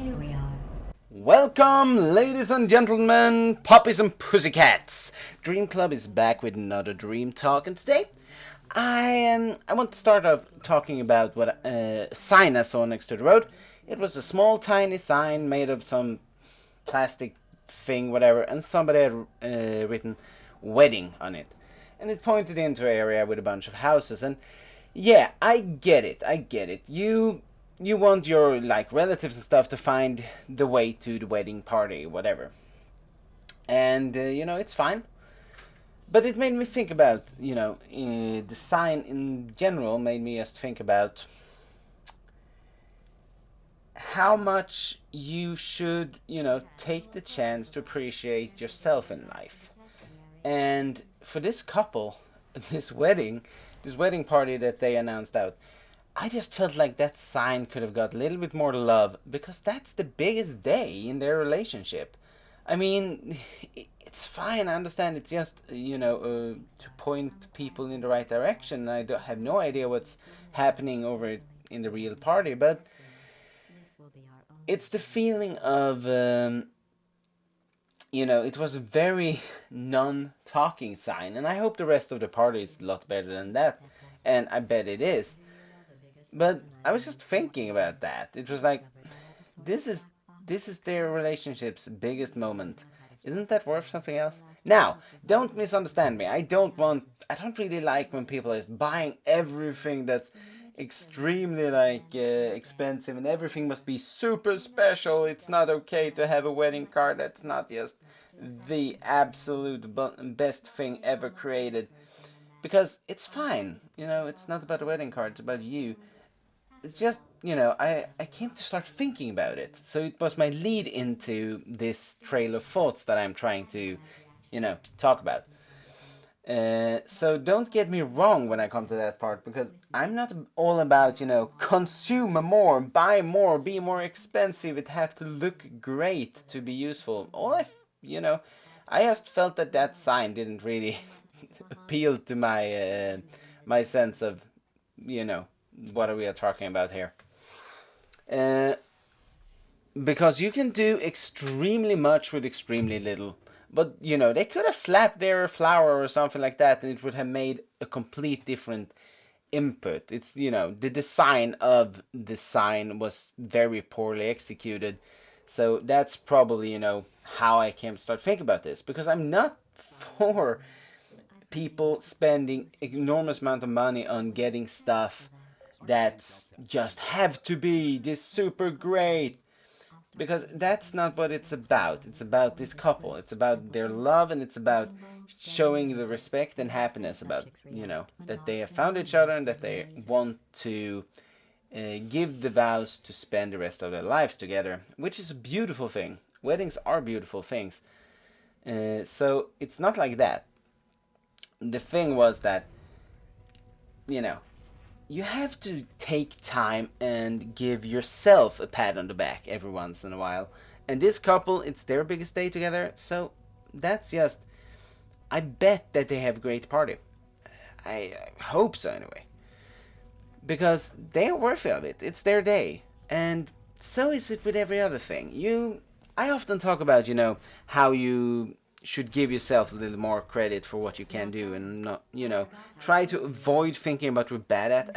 Here we are. Welcome, ladies and gentlemen, puppies and pussycats. Dreamklub is back with another Dream Talk, and today I want to start off talking about what sign I saw next to the road. It was a small, tiny sign made of some plastic thing, whatever, and somebody had written "wedding" on it, and it pointed into an area with a bunch of houses. And yeah, I get it. I get it. You want your like relatives and stuff to find the way to the wedding party, whatever. And it's fine. But it made me think about the sign in general made me just think about how much you should take the chance to appreciate yourself in life. And for this couple, this wedding party that they announced out, I just felt like that sign could have got a little bit more love because that's the biggest day in their relationship. I mean, it's fine. I understand. It's just to point people in the right direction. I don't have no idea what's happening over in the real party, but it's the feeling of it was a very non-talking sign, and I hope the rest of the party is a lot better than that, and I bet it is. But I was just thinking about that. It was like, this is their relationship's biggest moment. Isn't that worth something else? Now, don't misunderstand me. I don't really like when people are just buying everything that's extremely expensive, and everything must be super special. It's not okay to have a wedding card that's not just the absolute best thing ever created. Because it's fine. It's not about the wedding card, it's about you. It's just, I came to start thinking about it. So it was my lead into this trail of thoughts that I'm trying to, talk about. So don't get me wrong when I come to that part, because I'm not all about, consume more, buy more, be more expensive. It have to look great to be useful. I just felt that sign didn't really appeal to my sense of, what are we talking about here. Uh, because you can do extremely much with extremely little. But they could have slapped there a flower or something like that, and it would have made a complete different input. It's the design of the sign was very poorly executed, so that's probably how I came to start thinking about this, because I'm not for people spending enormous amount of money on getting stuff that's just have to be this super great, because that's not what it's about. It's about this couple. It's about their love, and it's about showing the respect and happiness about that they have found each other, and that they want to give the vows to spend the rest of their lives together, which is a beautiful thing. Weddings are beautiful things. So it's not like that. The thing was that you know you have to take time and give yourself a pat on the back every once in a while. And this couple, it's their biggest day together, so that's just. I bet that they have a great party. I hope so, anyway. Because they're worthy of it. It's their day. And so is it with every other thing. I often talk about, how you should give yourself a little more credit for what you can do, and not, try to avoid thinking about what you're bad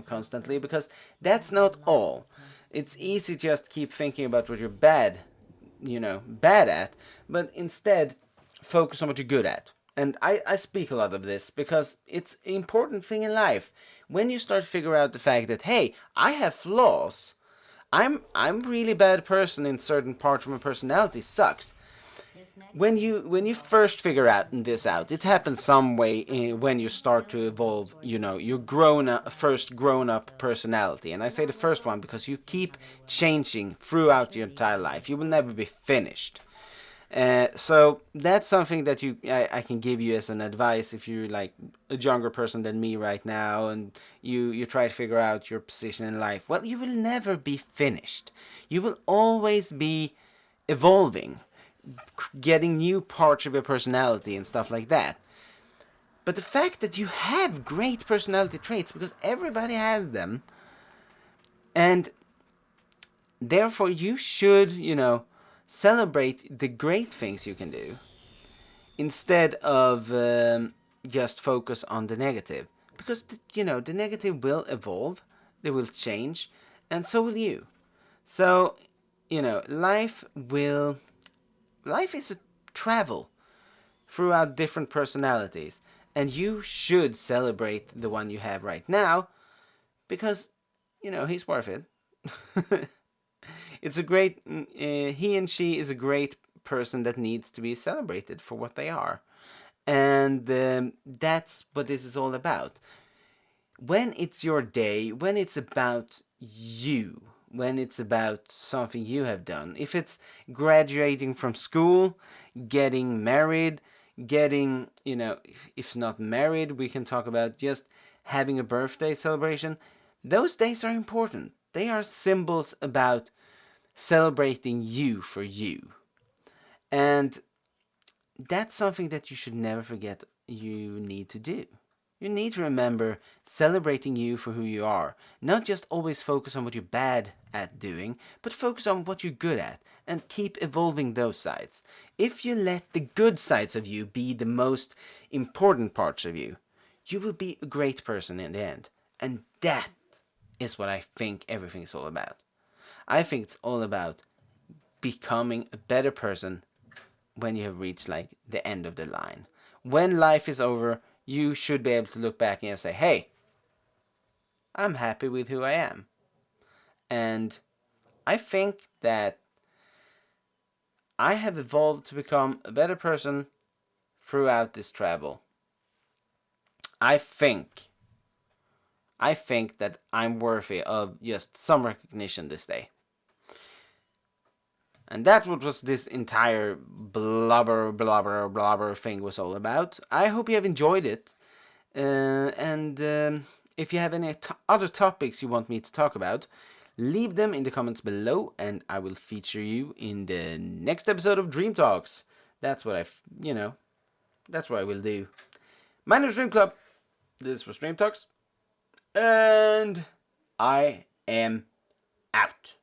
constantly, because that's not all. It's easy to just keep thinking about what you're bad at, but instead focus on what you're good at. And I speak a lot of this because it's an important thing in life. When you start to figure out the fact that, hey, I have flaws, I'm really bad person in certain parts of my personality, sucks. When you first figure this out, it happens some way when you start to evolve. Your first grown up personality, and I say the first one because you keep changing throughout your entire life. You will never be finished. So that's something that I can give you as an advice if you're like a younger person than me right now, and you try to figure out your position in life. Well, you will never be finished. You will always be evolving, getting new parts of your personality and stuff like that. But the fact that you have great personality traits, because everybody has them, and Therefore, you should, celebrate the great things you can do instead of just focus on the negative. Because, the negative will evolve, they will change, and so will you. So, life is a travel throughout different personalities, and you should celebrate the one you have right now because, he's worth it. It's a great, he and she is a great person that needs to be celebrated for what they are. And that's what this is all about. When it's your day, when it's about you, when it's about something you have done, if it's graduating from school, getting married, getting, if not married, we can talk about just having a birthday celebration. Those days are important. They are symbols about celebrating you for you. And that's something that you should never forget you need to do. You need to remember celebrating you for who you are. Not just always focus on what you're bad at doing, but focus on what you're good at and keep evolving those sides. If you let the good sides of you be the most important parts of you, you will be a great person in the end. And that is what I think everything is all about. I think it's all about becoming a better person when you have reached like the end of the line. When life is over, you should be able to look back and say, hey, I'm happy with who I am. And I think that I have evolved to become a better person throughout this travel. I think that I'm worthy of just some recognition this day. And that's what was this entire blubber thing was all about. I hope you have enjoyed it. And if you have any other topics you want me to talk about, leave them in the comments below, and I will feature you in the next episode of Dreamtalks. That's what that's what I will do. My name is Dreamklub. This was Dreamtalks, and I am out.